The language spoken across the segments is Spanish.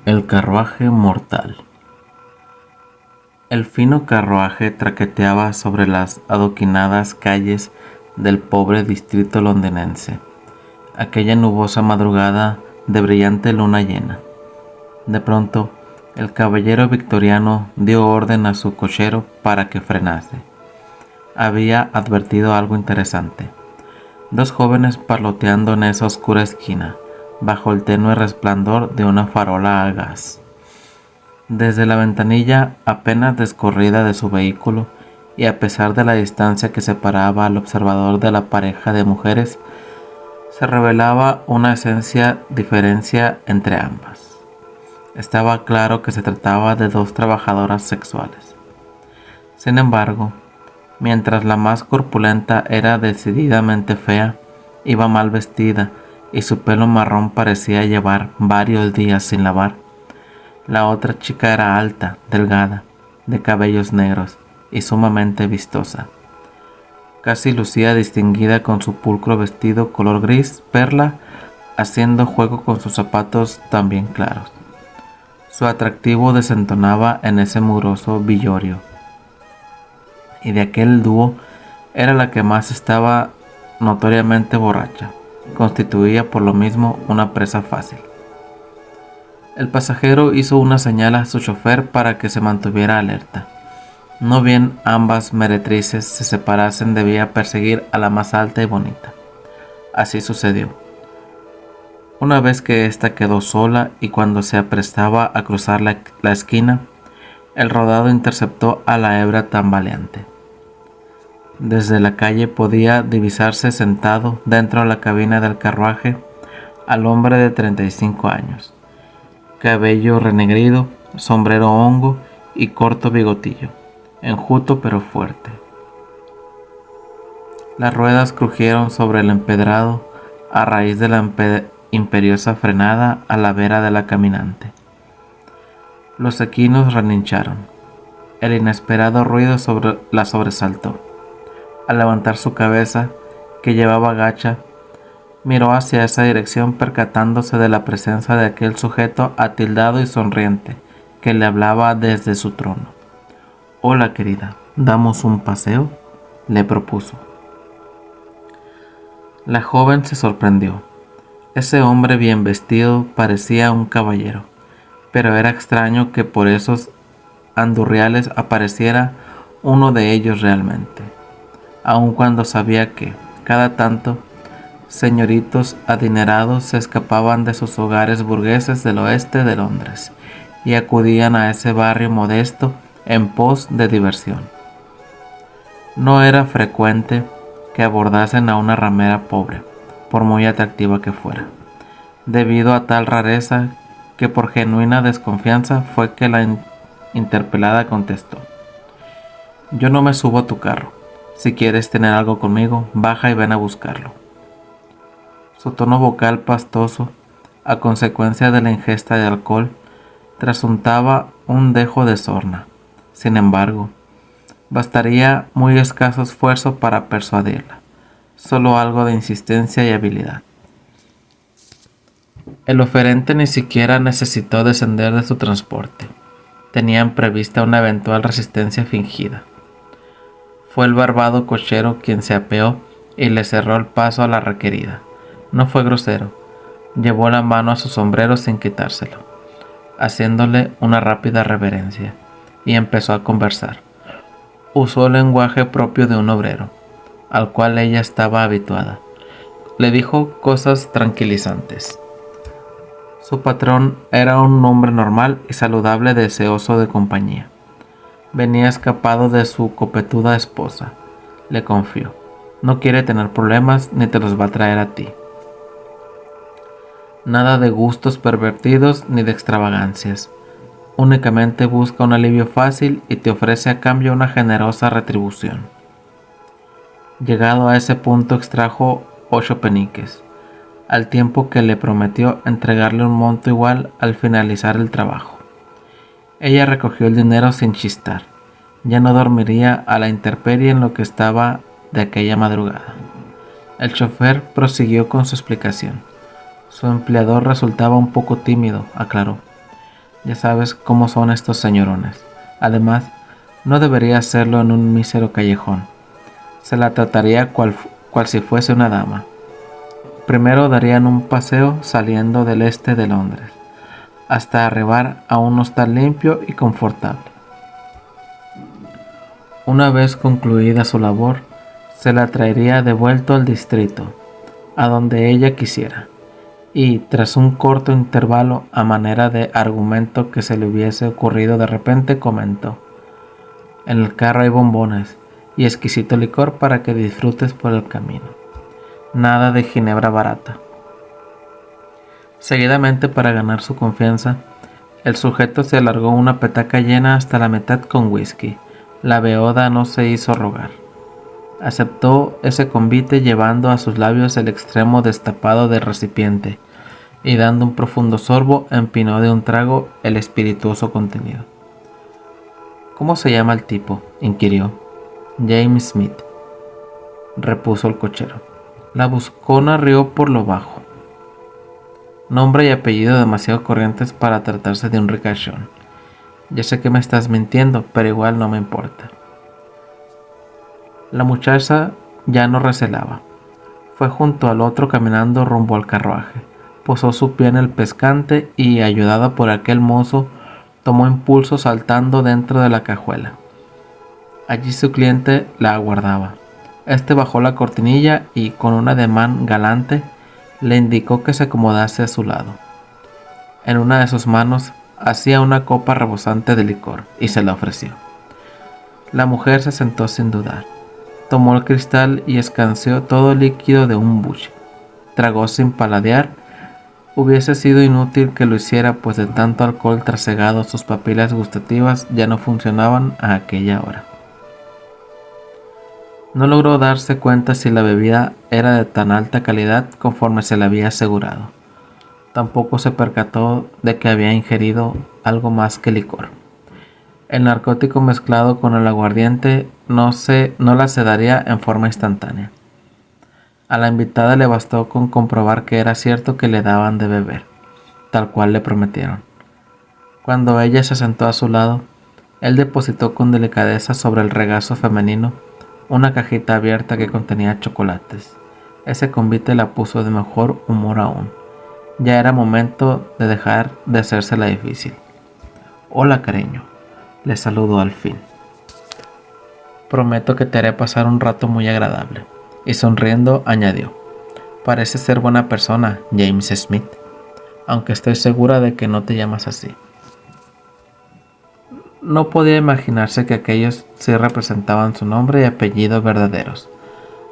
El carruaje mortal. El fino carruaje traqueteaba sobre las adoquinadas calles del pobre distrito londinense, aquella nubosa madrugada de brillante luna llena. De pronto, el caballero victoriano dio orden a su cochero para que frenase. Había advertido algo interesante: dos jóvenes parloteando en esa oscura esquina, bajo el tenue resplandor de una farola a gas. Desde la ventanilla apenas descorrida de su vehículo, y a pesar de la distancia que separaba al observador de la pareja de mujeres, se revelaba una esencial diferencia entre ambas. Estaba claro que se trataba de dos trabajadoras sexuales. Sin embargo, mientras la más corpulenta era decididamente fea, iba mal vestida y su pelo marrón parecía llevar varios días sin lavar, la otra chica era alta, delgada, de cabellos negros y sumamente vistosa. Casi lucía distinguida con su pulcro vestido color gris perla, haciendo juego con sus zapatos también claros. Su atractivo desentonaba en ese mugroso villorio, y de aquel dúo era la que más estaba notoriamente borracha. Constituía por lo mismo una presa fácil. El pasajero hizo una señal a su chofer para que se mantuviera alerta. No bien ambas meretrices se separasen, debía perseguir a la más alta y bonita. Así sucedió. Una vez que ésta quedó sola y cuando se aprestaba a cruzar la esquina, el rodado interceptó a la hebra tambaleante. Desde la calle podía divisarse sentado dentro de la cabina del carruaje al hombre de 35 años. Cabello renegrido, sombrero hongo y corto bigotillo, enjuto pero fuerte. Las ruedas crujieron sobre el empedrado a raíz de la imperiosa frenada a la vera de la caminante. Los equinos relincharon. El inesperado ruido la sobresaltó. Al levantar su cabeza, que llevaba gacha, miró hacia esa dirección, percatándose de la presencia de aquel sujeto atildado y sonriente que le hablaba desde su trono. «Hola, querida, ¿damos un paseo?», le propuso. La joven se sorprendió. Ese hombre bien vestido parecía un caballero, pero era extraño que por esos andurriales apareciera uno de ellos realmente, aun cuando sabía que, cada tanto, señoritos adinerados se escapaban de sus hogares burgueses del oeste de Londres y acudían a ese barrio modesto en pos de diversión. No era frecuente que abordasen a una ramera pobre, por muy atractiva que fuera. Debido a tal rareza, que por genuina desconfianza fue que la interpelada contestó: «Yo no me subo a tu carro. Si quieres tener algo conmigo, baja y ven a buscarlo». Su tono vocal pastoso, a consecuencia de la ingesta de alcohol, trasuntaba un dejo de sorna. Sin embargo, bastaría muy escaso esfuerzo para persuadirla, solo algo de insistencia y habilidad. El oferente ni siquiera necesitó descender de su transporte. Tenían prevista una eventual resistencia fingida. Fue el barbado cochero quien se apeó y le cerró el paso a la requerida. No fue grosero. Llevó la mano a su sombrero sin quitárselo, haciéndole una rápida reverencia, y empezó a conversar. Usó el lenguaje propio de un obrero, al cual ella estaba habituada. Le dijo cosas tranquilizantes. Su patrón era un hombre normal y saludable, deseoso de compañía. Venía escapado de su copetuda esposa, le confió. No quiere tener problemas ni te los va a traer a ti. Nada de gustos pervertidos ni de extravagancias. Únicamente busca un alivio fácil y te ofrece a cambio una generosa retribución. Llegado a ese punto, extrajo 8 peniques, al tiempo que le prometió entregarle un monto igual al finalizar el trabajo. Ella recogió el dinero sin chistar. Ya no dormiría a la intemperie en lo que estaba de aquella madrugada. El chofer prosiguió con su explicación. Su empleador resultaba un poco tímido, aclaró. Ya sabes cómo son estos señorones. Además, no debería hacerlo en un mísero callejón. Se la trataría cual si fuese una dama. Primero darían un paseo saliendo del este de Londres, hasta arribar a un hostal limpio y confortable. Una vez concluida su labor, se la traería de vuelta al distrito, a donde ella quisiera, y tras un corto intervalo, a manera de argumento que se le hubiese ocurrido de repente, comentó: en el carro hay bombones y exquisito licor para que disfrutes por el camino. Nada de ginebra barata. Seguidamente, para ganar su confianza, el sujeto se alargó una petaca llena hasta la mitad con whisky. La beoda no se hizo rogar. Aceptó ese convite llevando a sus labios el extremo destapado del recipiente y dando un profundo sorbo empinó de un trago el espirituoso contenido. ¿Cómo se llama el tipo?, inquirió. James Smith, repuso el cochero. La buscona rió por lo bajo. Nombre y apellido demasiado corrientes para tratarse de un ricachón. Ya sé que me estás mintiendo, pero igual no me importa. La muchacha ya no recelaba. Fue junto al otro caminando rumbo al carruaje. Posó su pie en el pescante y, ayudada por aquel mozo, tomó impulso saltando dentro de la cajuela. Allí su cliente la aguardaba. Este bajó la cortinilla y, con un ademán galante, le indicó que se acomodase a su lado. En una de sus manos hacía una copa rebosante de licor y se la ofreció. La mujer se sentó sin dudar. Tomó el cristal y escanseó todo el líquido de un buche. Tragó sin paladear. Hubiese sido inútil que lo hiciera, pues de tanto alcohol trasegado sus papilas gustativas ya no funcionaban a aquella hora. No logró darse cuenta si la bebida era de tan alta calidad conforme se le había asegurado. Tampoco se percató de que había ingerido algo más que licor. El narcótico mezclado con el aguardiente no la sedaría en forma instantánea. A la invitada le bastó con comprobar que era cierto que le daban de beber, tal cual le prometieron. Cuando ella se sentó a su lado, él depositó con delicadeza sobre el regazo femenino una cajita abierta que contenía chocolates. Ese convite la puso de mejor humor aún. Ya era momento de dejar de hacérsela difícil. Hola, cariño, le saludó al fin. Prometo que te haré pasar un rato muy agradable. Y sonriendo añadió: parece ser buena persona, James Smith, aunque estoy segura de que no te llamas así. No podía imaginarse que aquellos sí representaban su nombre y apellido verdaderos.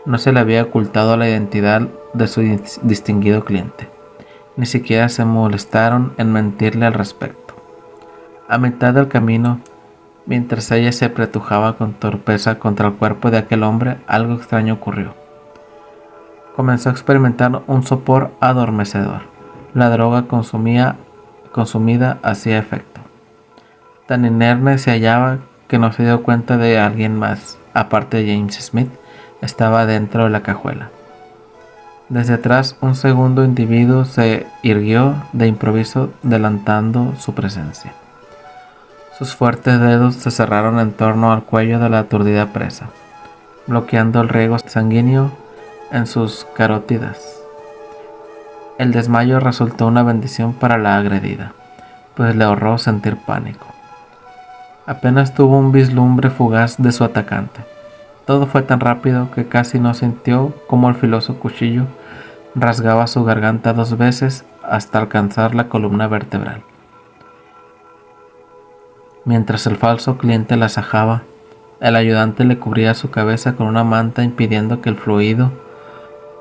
No se le había ocultado la identidad de su distinguido cliente. Ni siquiera se molestaron en mentirle al respecto. A mitad del camino, mientras ella se apretujaba con torpeza contra el cuerpo de aquel hombre, algo extraño ocurrió. Comenzó a experimentar un sopor adormecedor. La droga consumida hacía efecto. Tan inerte se hallaba que no se dio cuenta de alguien más, aparte de James Smith, estaba dentro de la cajuela. Desde atrás, un segundo individuo se irguió de improviso, delatando su presencia. Sus fuertes dedos se cerraron en torno al cuello de la aturdida presa, bloqueando el riego sanguíneo en sus carótidas. El desmayo resultó una bendición para la agredida, pues le ahorró sentir pánico. Apenas tuvo un vislumbre fugaz de su atacante. Todo fue tan rápido que casi no sintió cómo el filoso cuchillo rasgaba su garganta 2 veces hasta alcanzar la columna vertebral. Mientras el falso cliente la sajaba, el ayudante le cubría su cabeza con una manta impidiendo que el fluido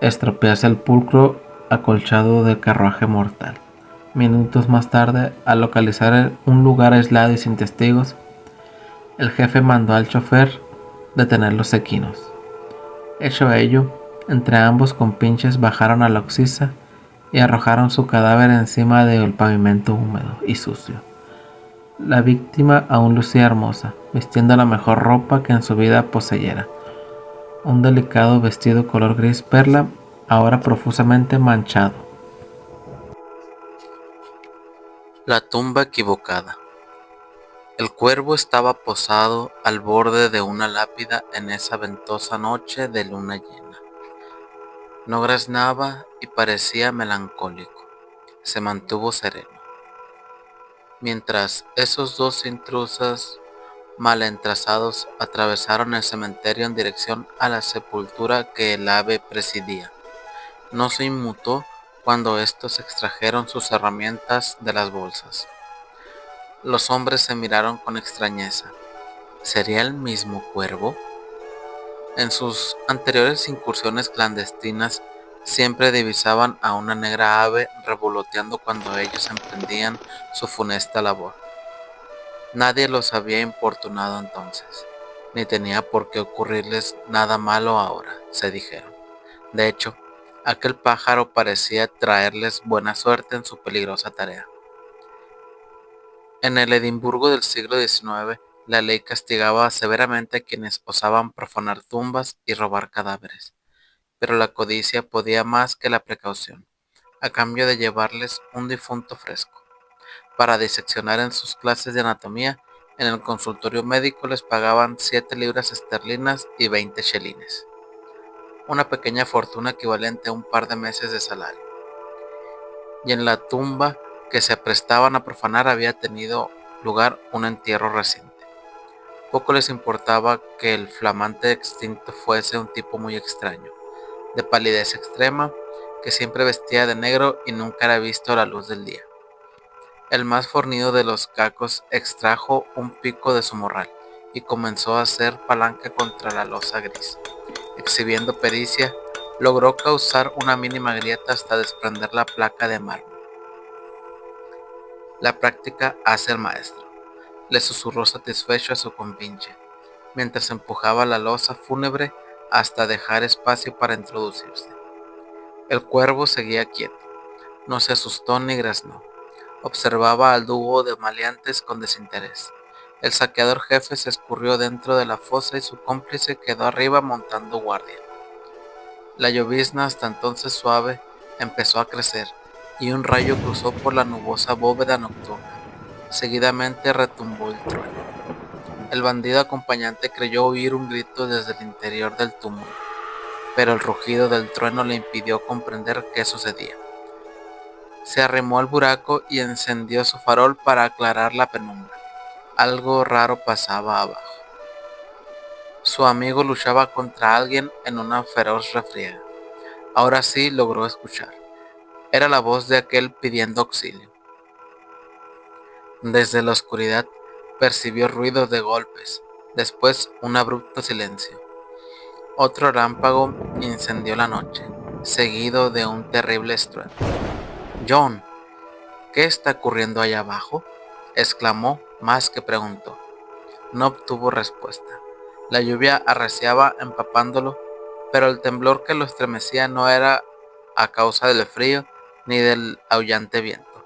estropease el pulcro acolchado del carruaje mortal. Minutos más tarde, al localizar un lugar aislado y sin testigos, el jefe mandó al chofer detener los equinos. Hecho ello, entre ambos compinches bajaron a la oxisa y arrojaron su cadáver encima del pavimento húmedo y sucio. La víctima aún lucía hermosa, vistiendo la mejor ropa que en su vida poseyera. Un delicado vestido color gris perla, ahora profusamente manchado. La tumba equivocada. El cuervo estaba posado al borde de una lápida en esa ventosa noche de luna llena. No graznaba y parecía melancólico. Se mantuvo sereno. Mientras esos dos intrusos mal entrazados atravesaron el cementerio en dirección a la sepultura que el ave presidía. No se inmutó cuando estos extrajeron sus herramientas de las bolsas. Los hombres se miraron con extrañeza. ¿Sería el mismo cuervo? En sus anteriores incursiones clandestinas siempre divisaban a una negra ave revoloteando cuando ellos emprendían su funesta labor. Nadie los había importunado entonces, ni tenía por qué ocurrirles nada malo ahora, se dijeron. De hecho, aquel pájaro parecía traerles buena suerte en su peligrosa tarea. En el Edimburgo del siglo XIX, la ley castigaba severamente a quienes osaban profanar tumbas y robar cadáveres, pero la codicia podía más que la precaución, a cambio de llevarles un difunto fresco. Para diseccionar en sus clases de anatomía, en el consultorio médico les pagaban 7 libras esterlinas y 20 chelines, una pequeña fortuna equivalente a un par de meses de salario. Y en la tumba que se prestaban a profanar había tenido lugar un entierro reciente. Poco les importaba que el flamante extinto fuese un tipo muy extraño, de palidez extrema, que siempre vestía de negro y nunca era visto a la luz del día. El más fornido de los cacos extrajo un pico de su morral y comenzó a hacer palanca contra la losa gris. Exhibiendo pericia, logró causar una mínima grieta hasta desprender la placa de mármol. La práctica hace al maestro, le susurró satisfecho a su compinche, mientras empujaba la losa fúnebre hasta dejar espacio para introducirse. El cuervo seguía quieto, no se asustó ni graznó. Observaba al dúo de maleantes con desinterés. El saqueador jefe se escurrió dentro de la fosa y su cómplice quedó arriba montando guardia. La llovizna, hasta entonces suave, empezó a crecer, y un rayo cruzó por la nubosa bóveda nocturna. Seguidamente retumbó el trueno. El bandido acompañante creyó oír un grito desde el interior del túmulo, pero el rugido del trueno le impidió comprender qué sucedía. Se arrimó al buraco y encendió su farol para aclarar la penumbra. Algo raro pasaba abajo. Su amigo luchaba contra alguien en una feroz refriega. Ahora sí logró escuchar. Era la voz de aquel pidiendo auxilio. Desde la oscuridad percibió ruidos de golpes, después un abrupto silencio. Otro relámpago incendió la noche, seguido de un terrible estruendo. «John, ¿qué está ocurriendo allá abajo?», exclamó más que preguntó. No obtuvo respuesta. La lluvia arreciaba empapándolo, pero el temblor que lo estremecía no era a causa del frío ni del aullante viento.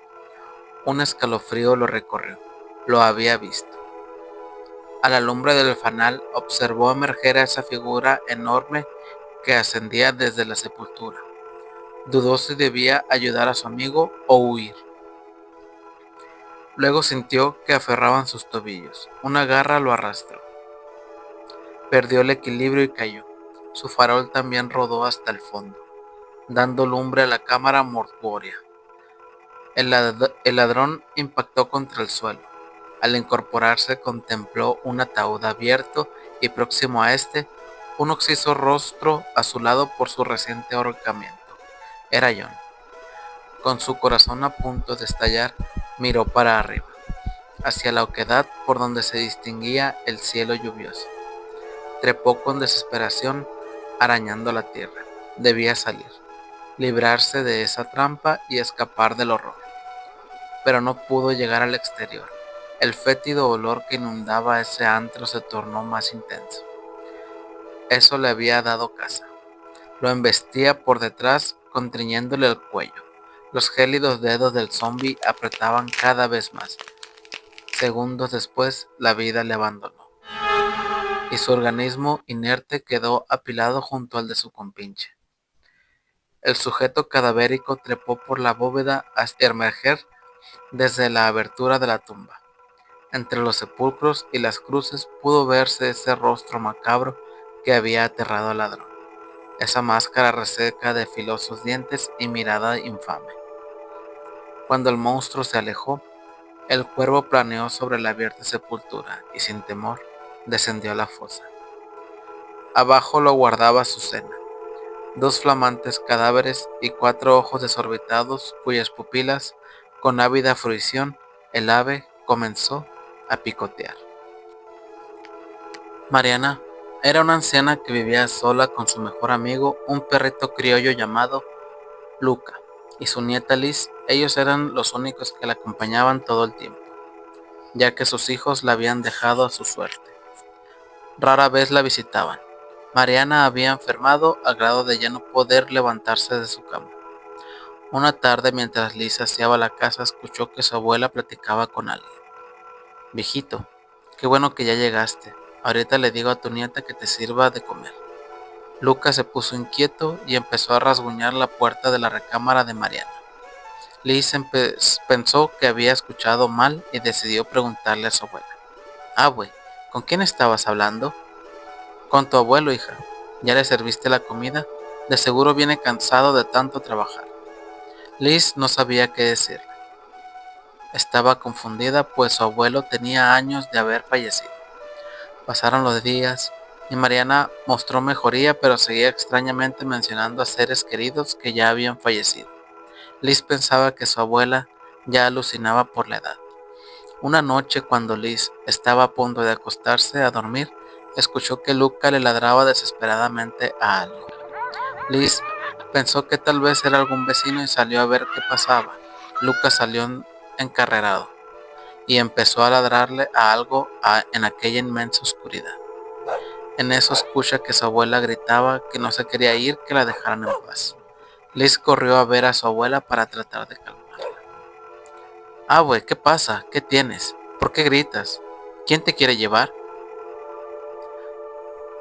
Un escalofrío lo recorrió. Lo había visto. A la lumbre del fanal observó emerger a esa figura enorme que ascendía desde la sepultura. Dudó si debía ayudar a su amigo o huir. Luego sintió que aferraban sus tobillos. Una garra lo arrastró. Perdió el equilibrio y cayó. Su farol también rodó hasta el fondo, dando lumbre a la cámara mortuoria. El ladrón impactó contra el suelo. Al incorporarse contempló un ataúd abierto y próximo a este, un oxiso rostro azulado por su reciente ahorcamiento. Era John. Con su corazón a punto de estallar, miró para arriba, hacia la oquedad por donde se distinguía el cielo lluvioso. Trepó con desesperación, arañando la tierra. Debía salir, librarse de esa trampa y escapar del horror. Pero no pudo llegar al exterior. El fétido olor que inundaba ese antro se tornó más intenso. Eso le había dado caza. Lo embestía por detrás, constriñéndole el cuello. Los gélidos dedos del zombi apretaban cada vez más. Segundos después, la vida le abandonó, y su organismo inerte quedó apilado junto al de su compinche. El sujeto cadavérico trepó por la bóveda hasta emerger desde la abertura de la tumba. Entre los sepulcros y las cruces pudo verse ese rostro macabro que había aterrado al ladrón, esa máscara reseca de filosos dientes y mirada infame. Cuando el monstruo se alejó, el cuervo planeó sobre la abierta sepultura y sin temor descendió a la fosa. Abajo lo guardaba su cena, dos flamantes cadáveres y 4 ojos desorbitados cuyas pupilas, con ávida fruición, el ave comenzó a picotear. Mariana era una anciana que vivía sola con su mejor amigo, un perrito criollo llamado Luca, y su nieta Liz. Ellos eran los únicos que la acompañaban todo el tiempo, ya que sus hijos la habían dejado a su suerte. Rara vez la visitaban. Mariana había enfermado al grado de ya no poder levantarse de su cama. Una tarde, mientras Liz aseaba la casa, escuchó que su abuela platicaba con alguien. Viejito, qué bueno que ya llegaste. Ahorita le digo a tu nieta que te sirva de comer. Lucas se puso inquieto y empezó a rasguñar la puerta de la recámara de Mariana. Liz pensó que había escuchado mal y decidió preguntarle a su abuela. Abue, ¿con quién estabas hablando? Con tu abuelo, hija. ¿Ya le serviste la comida? De seguro viene cansado de tanto trabajar. Liz no sabía qué decirle. Estaba confundida, pues su abuelo tenía años de haber fallecido. Pasaron los días y Mariana mostró mejoría, pero seguía extrañamente mencionando a seres queridos que ya habían fallecido. Liz pensaba que su abuela ya alucinaba por la edad. Una noche, cuando Liz estaba a punto de acostarse a dormir, escuchó que Luca le ladraba desesperadamente a algo. Liz pensó que tal vez era algún vecino y salió a ver qué pasaba. Luca salió encarrerado y empezó a ladrarle a algo en aquella inmensa oscuridad. En eso escucha que su abuela gritaba que no se quería ir, que la dejaran en paz. Liz corrió a ver a su abuela para tratar de calmarla. Abue, ¿qué pasa? ¿Qué tienes? ¿Por qué gritas? ¿Quién te quiere llevar?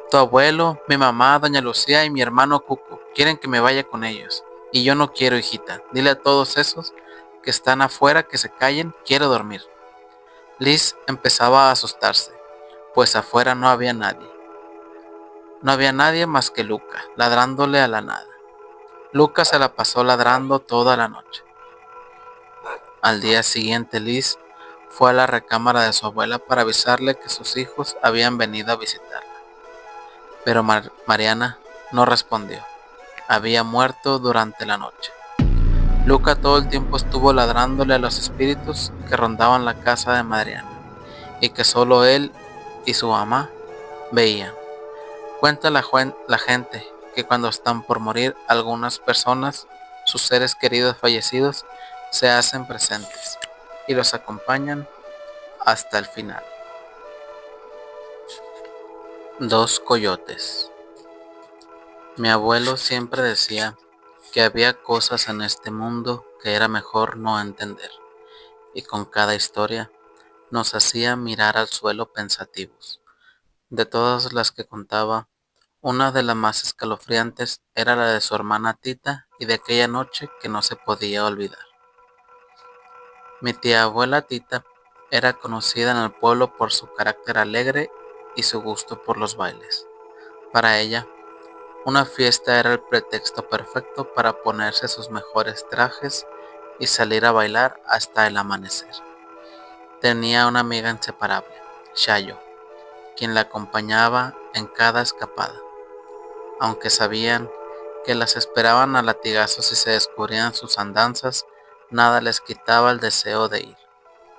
Tu abuelo, mi mamá, doña Lucía y mi hermano Cuco quieren que me vaya con ellos. Y yo no quiero, hijita. Dile a todos esos que están afuera que se callen, quiero dormir. Liz empezaba a asustarse, pues afuera no había nadie. No había nadie más que Luca, ladrándole a la nada. Luca se la pasó ladrando toda la noche. Al día siguiente, Liz fue a la recámara de su abuela para avisarle que sus hijos habían venido a visitarla. Pero Mariana no respondió. Había muerto durante la noche. Luca todo el tiempo estuvo ladrándole a los espíritus que rondaban la casa de Mariana y que solo él y su mamá veían. Cuenta la gente que cuando están por morir algunas personas, sus seres queridos fallecidos, se hacen presentes y los acompañan hasta el final. Dos coyotes. Mi abuelo siempre decía que había cosas en este mundo que era mejor no entender, y con cada historia nos hacía mirar al suelo pensativos. De todas las que contaba, una de las más escalofriantes era la de su hermana Tita y de aquella noche que no se podía olvidar. Mi tía abuela Tita era conocida en el pueblo por su carácter alegre y su gusto por los bailes. Para ella, una fiesta era el pretexto perfecto para ponerse sus mejores trajes y salir a bailar hasta el amanecer. Tenía una amiga inseparable, Shayo, quien la acompañaba en cada escapada, aunque sabían que las esperaban a latigazos si se descubrían sus andanzas, nada les quitaba el deseo de ir.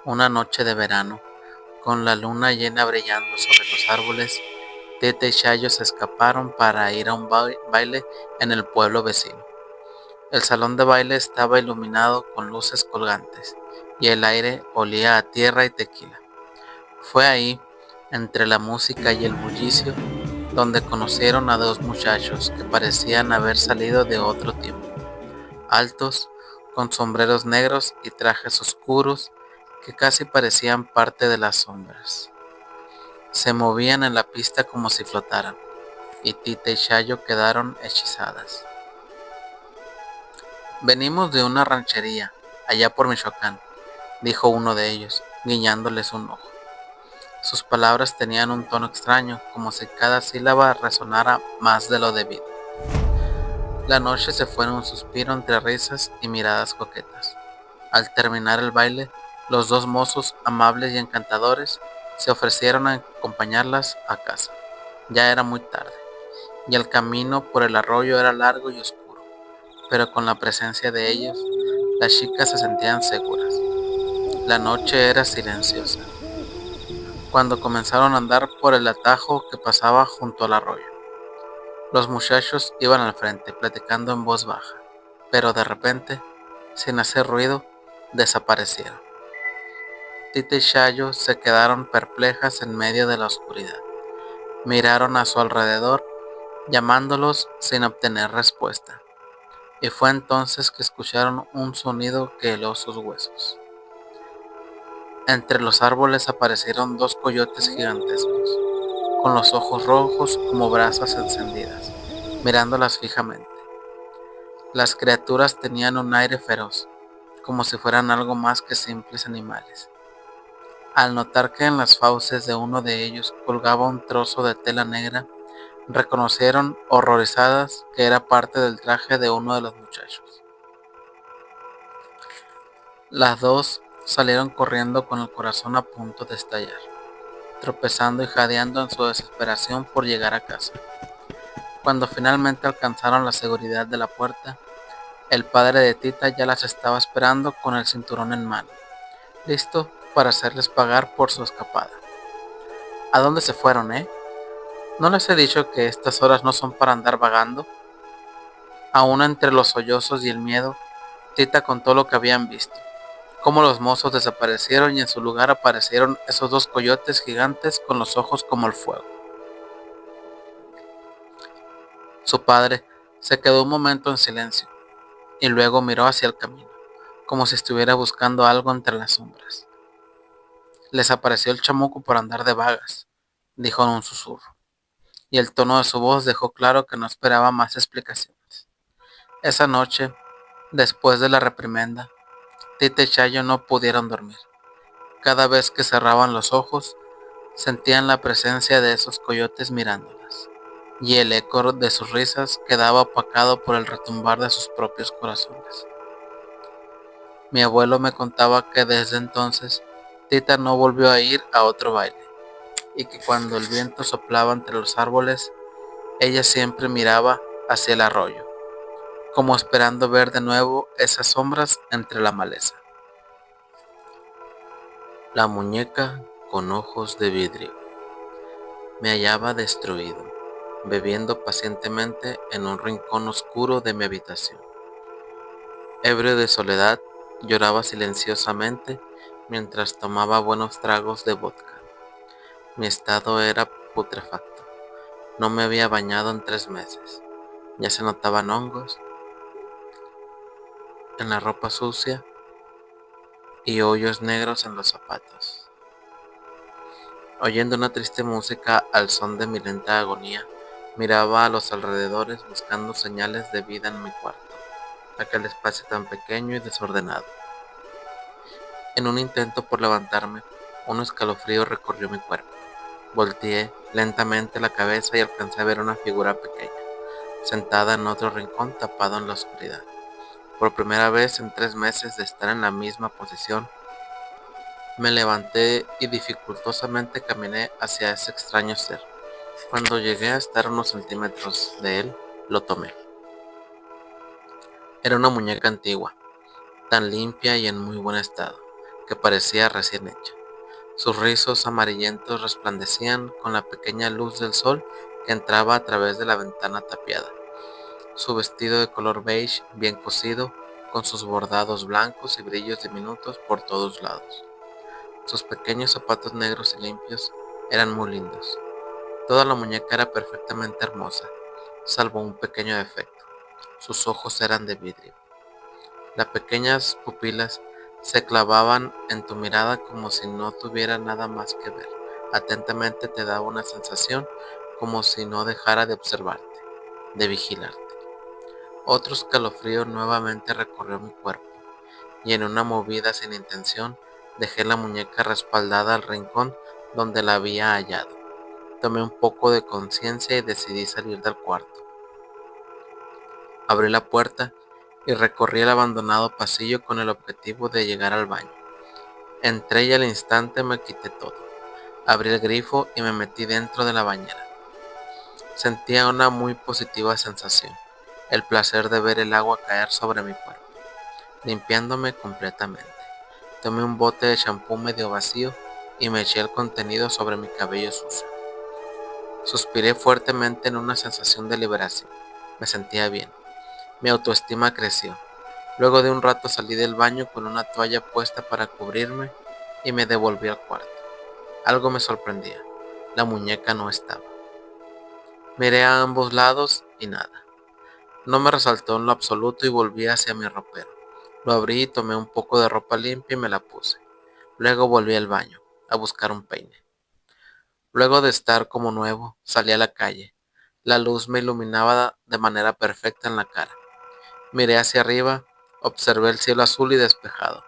Una noche de verano, con la luna llena brillando sobre los árboles, Tita y Shayo se escaparon para ir a un baile en el pueblo vecino. El salón de baile estaba iluminado con luces colgantes y el aire olía a tierra y tequila. Fue ahí, entre la música y el bullicio, donde conocieron a dos muchachos que parecían haber salido de otro tiempo, altos, con sombreros negros y trajes oscuros que casi parecían parte de las sombras. Se movían en la pista como si flotaran, y Tita y Shayo quedaron hechizadas. Venimos de una ranchería, allá por Michoacán. dijo uno de ellos, guiñándoles un ojo. Sus palabras tenían un tono extraño, como si cada sílaba resonara más de lo debido. La noche se fue en un suspiro entre risas y miradas coquetas. Al terminar el baile, los dos mozos, amables y encantadores, se ofrecieron a acompañarlas a casa. Ya era muy tarde, y el camino por el arroyo era largo y oscuro, pero con la presencia de ellos, las chicas se sentían seguras. La noche era silenciosa, cuando comenzaron a andar por el atajo que pasaba junto al arroyo. Los muchachos iban al frente, platicando en voz baja, pero de repente, sin hacer ruido, desaparecieron. Tita y Chayo se quedaron perplejas en medio de la oscuridad. Miraron a su alrededor, llamándolos sin obtener respuesta, y fue entonces que escucharon un sonido que heló sus huesos. Entre los árboles aparecieron dos coyotes gigantescos, con los ojos rojos como brasas encendidas, mirándolas fijamente. Las criaturas tenían un aire feroz, como si fueran algo más que simples animales. Al notar que en las fauces de uno de ellos colgaba un trozo de tela negra, reconocieron, horrorizadas, que era parte del traje de uno de los muchachos. Las dos salieron corriendo con el corazón a punto de estallar, tropezando y jadeando en su desesperación por llegar a casa. Cuando finalmente alcanzaron la seguridad de la puerta, el padre de Tita ya las estaba esperando con el cinturón en mano, listo para hacerles pagar por su escapada. ¿A dónde se fueron, ¿No les he dicho que estas horas no son para andar vagando? Aún entre los sollozos y el miedo, Tita contó lo que habían visto, cómo los mozos desaparecieron y en su lugar aparecieron esos dos coyotes gigantes con los ojos como el fuego. Su padre se quedó un momento en silencio y luego miró hacia el camino, como si estuviera buscando algo entre las sombras. Les apareció el chamuco por andar de vagas, dijo en un susurro, y el tono de su voz dejó claro que no esperaba más explicaciones. Esa noche, después de la reprimenda, Tita y Chayo no pudieron dormir. Cada vez que cerraban los ojos, sentían la presencia de esos coyotes mirándolas, y el eco de sus risas quedaba opacado por el retumbar de sus propios corazones. Mi abuelo me contaba que desde entonces Tita no volvió a ir a otro baile, y que cuando el viento soplaba entre los árboles, ella siempre miraba hacia el arroyo, como esperando ver de nuevo esas sombras entre la maleza. La muñeca con ojos de vidrio. Me hallaba destruido, bebiendo pacientemente en un rincón oscuro de mi habitación. Ebrio de soledad, lloraba silenciosamente mientras tomaba buenos tragos de vodka. Mi estado era putrefacto. No me había bañado en 3 meses. Ya se notaban hongos en la ropa sucia y hoyos negros en los zapatos. Oyendo una triste música al son de mi lenta agonía, miraba a los alrededores buscando señales de vida en mi cuarto, aquel espacio tan pequeño y desordenado. En un intento por levantarme, un escalofrío recorrió mi cuerpo. Volteé lentamente la cabeza y alcancé a ver una figura pequeña, sentada en otro rincón tapado en la oscuridad. Por primera vez en 3 meses de estar en la misma posición, me levanté y dificultosamente caminé hacia ese extraño ser. Cuando llegué a estar a unos centímetros de él, lo tomé. Era una muñeca antigua, tan limpia y en muy buen estado, que parecía recién hecha. Sus rizos amarillentos resplandecían con la pequeña luz del sol que entraba a través de la ventana tapiada. Su vestido de color beige, bien cosido, con sus bordados blancos y brillos diminutos por todos lados. Sus pequeños zapatos negros y limpios eran muy lindos. Toda la muñeca era perfectamente hermosa, salvo un pequeño defecto. Sus ojos eran de vidrio. Las pequeñas pupilas se clavaban en tu mirada como si no tuviera nada más que ver. Atentamente te daba una sensación como si no dejara de observarte, de vigilarte. Otro escalofrío nuevamente recorrió mi cuerpo, y en una movida sin intención Dejé la muñeca respaldada al rincón donde la había hallado. Tomé un poco de conciencia y decidí salir del cuarto. Abrí la puerta y recorrí el abandonado pasillo con el objetivo de llegar al baño. Entré y al instante me quité todo. Abrí el grifo y me metí dentro de la bañera. Sentía una muy positiva sensación, el placer de ver el agua caer sobre mi cuerpo, limpiándome completamente. Tomé un bote de champú medio vacío y me eché el contenido sobre mi cabello sucio. Suspiré fuertemente en una sensación de liberación. Me sentía bien. Mi autoestima creció. Luego de un rato salí del baño con una toalla puesta para cubrirme y me devolví al cuarto. Algo me sorprendía. La muñeca no estaba. Miré a ambos lados y nada. No me resaltó en lo absoluto y volví hacia mi ropero. Lo abrí y tomé un poco de ropa limpia y me la puse. Luego volví al baño, a buscar un peine. Luego de estar como nuevo, salí a la calle. La luz me iluminaba de manera perfecta en la cara. Miré hacia arriba, observé el cielo azul y despejado.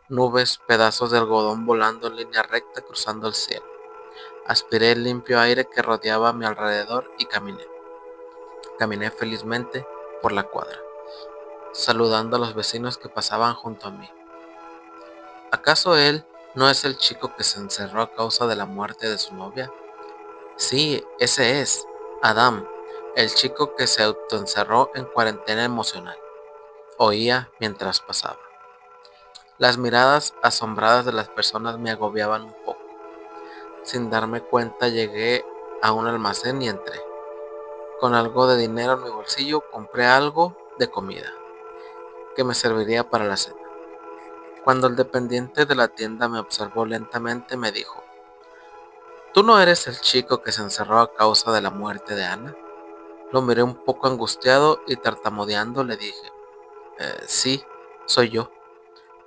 Nubes, pedazos de algodón volando en línea recta cruzando el cielo. Aspiré el limpio aire que rodeaba a mi alrededor y caminé. Caminé felizmente por la cuadra, saludando a los vecinos que pasaban junto a mí. ¿Acaso él no es el chico que se encerró a causa de la muerte de su novia? Sí, ese es, Adam, el chico que se autoencerró en cuarentena emocional. Oía mientras pasaba. Las miradas asombradas de las personas me agobiaban un poco. Sin darme cuenta llegué a un almacén y entré. Con algo de dinero en mi bolsillo compré algo de comida que me serviría para la cena. Cuando el dependiente de la tienda me observó lentamente me dijo: ¿Tú no eres el chico que se encerró a causa de la muerte de Ana? Lo miré un poco angustiado y tartamudeando le dije: Sí, soy yo.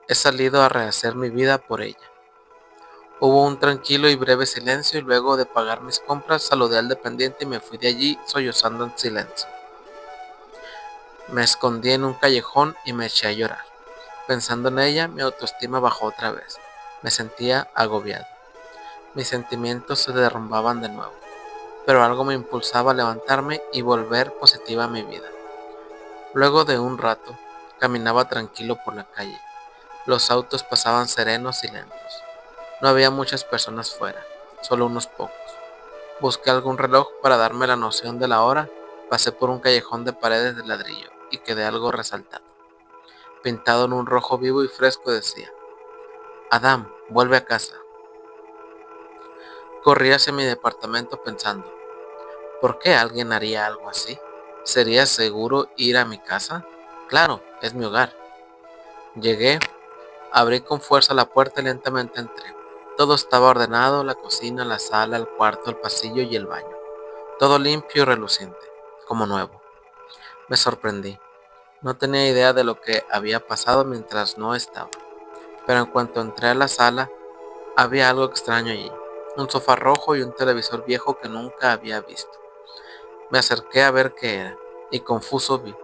He salido a rehacer mi vida por ella. Hubo un tranquilo y breve silencio y luego de pagar mis compras saludé al dependiente y me fui de allí sollozando en silencio. Me escondí en un callejón y me eché a llorar. Pensando en ella, mi autoestima bajó otra vez. Me sentía agobiado. Mis sentimientos se derrumbaban de nuevo, pero algo me impulsaba a levantarme y volver positiva a mi vida. Luego de un rato, caminaba tranquilo por la calle. Los autos pasaban serenos y lentos. No había muchas personas fuera, solo unos pocos. Busqué algún reloj para darme la noción de la hora, pasé por un callejón de paredes de ladrillo y quedé algo resaltado. Pintado en un rojo vivo y fresco decía: Adam, vuelve a casa. Corrí hacia mi departamento pensando: ¿por qué alguien haría algo así? ¿Sería seguro ir a mi casa? Claro, es mi hogar. Llegué, abrí con fuerza la puerta y lentamente entré. Todo estaba ordenado: la cocina, la sala, el cuarto, el pasillo y el baño. Todo limpio y reluciente, como nuevo. Me sorprendí. No tenía idea de lo que había pasado mientras no estaba. Pero en cuanto entré a la sala, había algo extraño allí. Un sofá rojo y un televisor viejo que nunca había visto. Me acerqué a ver qué era, y confuso vi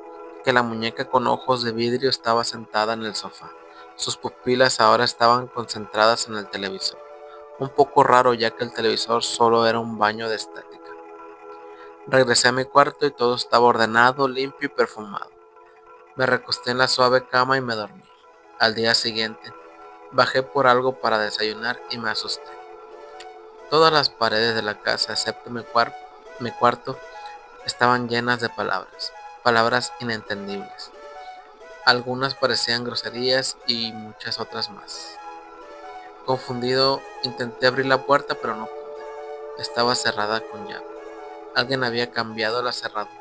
que la muñeca con ojos de vidrio estaba sentada en el sofá. Sus pupilas ahora estaban concentradas en el televisor. Un poco raro, ya que el televisor solo era un baño de estática. Regresé a mi cuarto y todo estaba ordenado, limpio y perfumado. Me recosté en la suave cama y me dormí. Al día siguiente, bajé por algo para desayunar y me asusté. Todas las paredes de la casa, excepto mi cuarto, estaban llenas de palabras, palabras inentendibles. Algunas parecían groserías y muchas otras más. Confundido, intenté abrir la puerta, pero no pude. Estaba cerrada con llave. Alguien había cambiado la cerradura.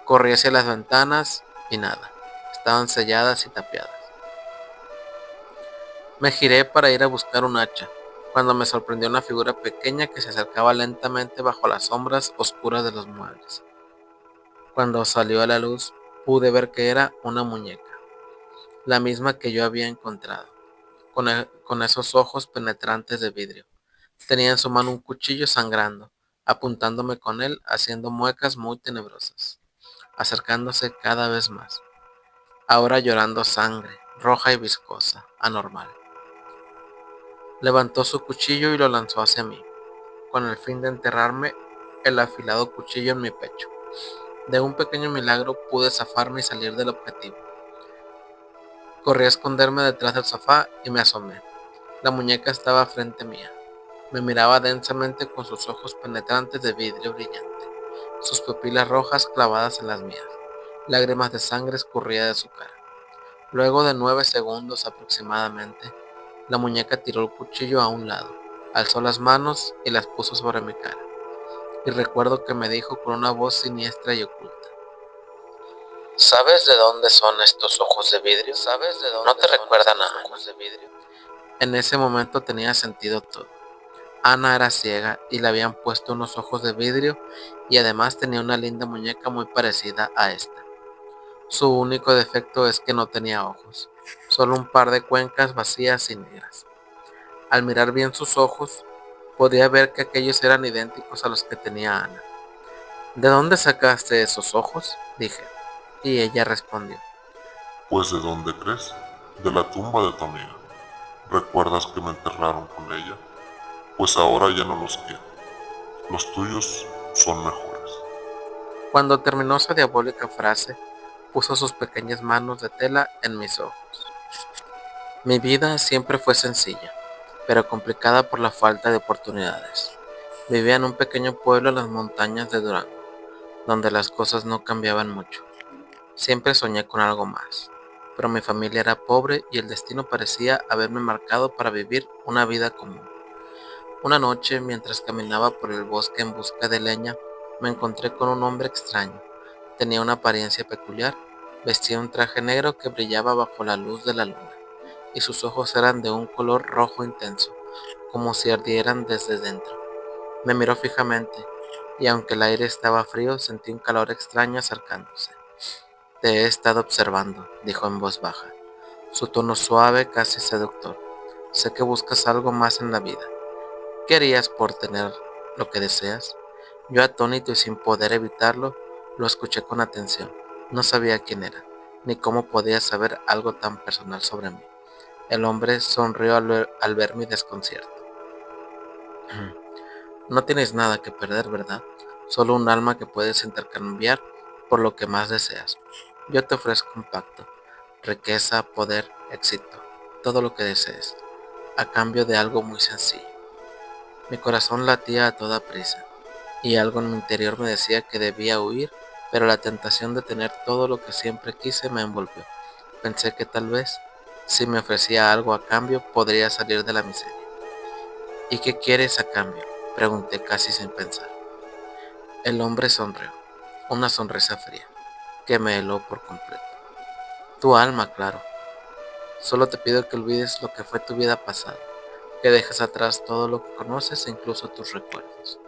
Corrí hacia las ventanas y nada. Estaban selladas y tapiadas. Me giré para ir a buscar un hacha, cuando me sorprendió una figura pequeña que se acercaba lentamente bajo las sombras oscuras de los muebles. Cuando salió a la luz, pude ver que era una muñeca, la misma que yo había encontrado, con esos ojos penetrantes de vidrio. Tenía en su mano un cuchillo sangrando, apuntándome con él, haciendo muecas muy tenebrosas, acercándose cada vez más, ahora llorando sangre, roja y viscosa, anormal. Levantó su cuchillo y lo lanzó hacia mí, con el fin de enterrarme el afilado cuchillo en mi pecho. De un pequeño milagro pude zafarme y salir del objetivo. Corrí a esconderme detrás del sofá y me asomé. La muñeca estaba frente mía. Me miraba densamente con sus ojos penetrantes de vidrio brillante, sus pupilas rojas clavadas en las mías. Lágrimas de sangre escurrían de su cara. Luego de 9 segundos aproximadamente, la muñeca tiró el cuchillo a un lado, alzó las manos y las puso sobre mi cara. Y recuerdo que me dijo con una voz siniestra y oculta: ¿Sabes de dónde son estos ojos de vidrio? ¿No te recuerdan a ojos de vidrio? En ese momento tenía sentido todo. Ana era ciega y le habían puesto unos ojos de vidrio y además tenía una linda muñeca muy parecida a esta. Su único defecto es que no tenía ojos, solo un par de cuencas vacías y negras. Al mirar bien sus ojos, podía ver que aquellos eran idénticos a los que tenía Ana. ¿De dónde sacaste esos ojos?, dije, y ella respondió: Pues ¿de dónde crees? De la tumba de tu amiga. ¿Recuerdas que me enterraron con ella? Pues ahora ya no los quiero. Los tuyos son mejores. Cuando terminó esa diabólica frase, puso sus pequeñas manos de tela en mis ojos. Mi vida siempre fue sencilla, pero complicada por la falta de oportunidades. Vivía en un pequeño pueblo en las montañas de Durango, donde las cosas no cambiaban mucho. Siempre soñé con algo más, pero mi familia era pobre y el destino parecía haberme marcado para vivir una vida común. Una noche, mientras caminaba por el bosque en busca de leña, me encontré con un hombre extraño. Tenía una apariencia peculiar, vestía un traje negro que brillaba bajo la luz de la luna, y sus ojos eran de un color rojo intenso, como si ardieran desde dentro. Me miró fijamente, y aunque el aire estaba frío, sentí un calor extraño acercándose. Te he estado observando, dijo en voz baja, su tono suave, casi seductor. Sé que buscas algo más en la vida. ¿Qué harías por tener lo que deseas? Yo, atónito y sin poder evitarlo, lo escuché con atención. No sabía quién era, ni cómo podía saber algo tan personal sobre mí. El hombre sonrió al ver mi desconcierto. No tienes nada que perder, ¿verdad? Solo un alma que puedes intercambiar por lo que más deseas. Yo te ofrezco un pacto: riqueza, poder, éxito, todo lo que desees, a cambio de algo muy sencillo. Mi corazón latía a toda prisa, y algo en mi interior me decía que debía huir, pero la tentación de tener todo lo que siempre quise me envolvió. Pensé que tal vez, si me ofrecía algo a cambio, podría salir de la miseria. ¿Y qué quieres a cambio?, pregunté casi sin pensar. El hombre sonrió, una sonrisa fría, que me heló por completo. Tu alma, claro. Solo te pido que olvides lo que fue tu vida pasada, que dejes atrás todo lo que conoces e incluso tus recuerdos.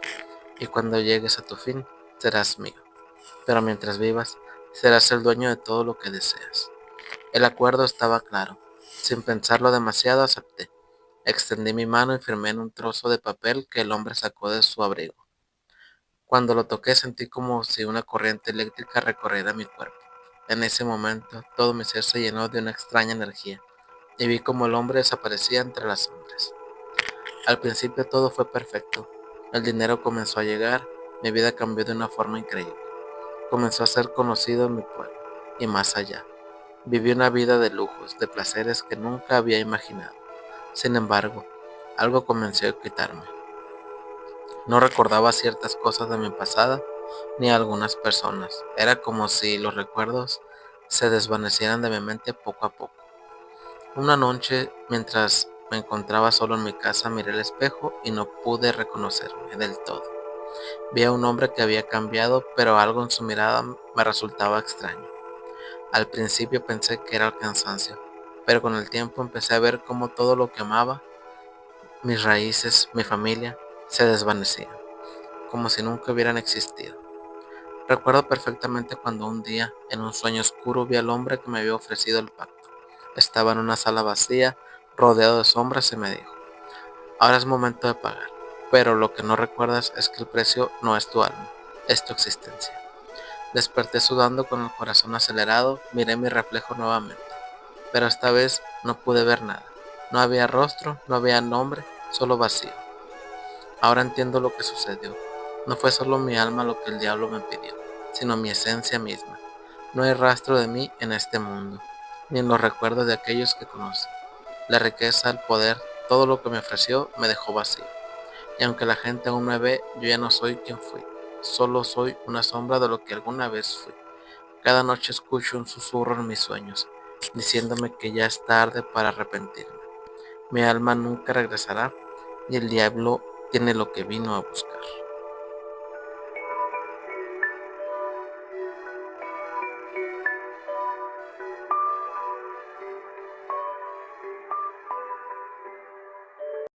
Y cuando llegues a tu fin, serás mío. Pero mientras vivas, serás el dueño de todo lo que deseas. El acuerdo estaba claro. Sin pensarlo demasiado, acepté. Extendí mi mano y firmé en un trozo de papel que el hombre sacó de su abrigo. Cuando lo toqué, sentí como si una corriente eléctrica recorriera mi cuerpo. En ese momento, todo mi ser se llenó de una extraña energía, y vi como el hombre desaparecía entre las sombras. Al principio todo fue perfecto. El dinero comenzó a llegar, mi vida cambió de una forma increíble. Comenzó a ser conocido en mi pueblo, y más allá. Viví una vida de lujos, de placeres que nunca había imaginado. Sin embargo, algo comenzó a quitarme. No recordaba ciertas cosas de mi pasado, ni a algunas personas. Era como si los recuerdos se desvanecieran de mi mente poco a poco. Una noche, mientras me encontraba solo en mi casa, miré el espejo y no pude reconocerme del todo. Vi a un hombre que había cambiado, pero algo en su mirada me resultaba extraño. Al principio pensé que era el cansancio, pero con el tiempo empecé a ver cómo todo lo que amaba, mis raíces, mi familia, se desvanecían, como si nunca hubieran existido. Recuerdo perfectamente cuando un día, en un sueño oscuro, vi al hombre que me había ofrecido el pacto. Estaba en una sala vacía, rodeado de sombras, y me dijo: ahora es momento de pagar, pero lo que no recuerdas es que el precio no es tu alma, es tu existencia. Desperté sudando con el corazón acelerado, miré mi reflejo nuevamente, pero esta vez no pude ver nada. No había rostro, no había nombre, solo vacío. Ahora entiendo lo que sucedió. No fue solo mi alma lo que el diablo me pidió, sino mi esencia misma. No hay rastro de mí en este mundo, ni en los recuerdos de aquellos que conocí. La riqueza, el poder, todo lo que me ofreció me dejó vacío. Y aunque la gente aún me ve, yo ya no soy quien fui. Solo soy una sombra de lo que alguna vez fui. Cada noche escucho un susurro en mis sueños, diciéndome que ya es tarde para arrepentirme. Mi alma nunca regresará y el diablo tiene lo que vino a buscar.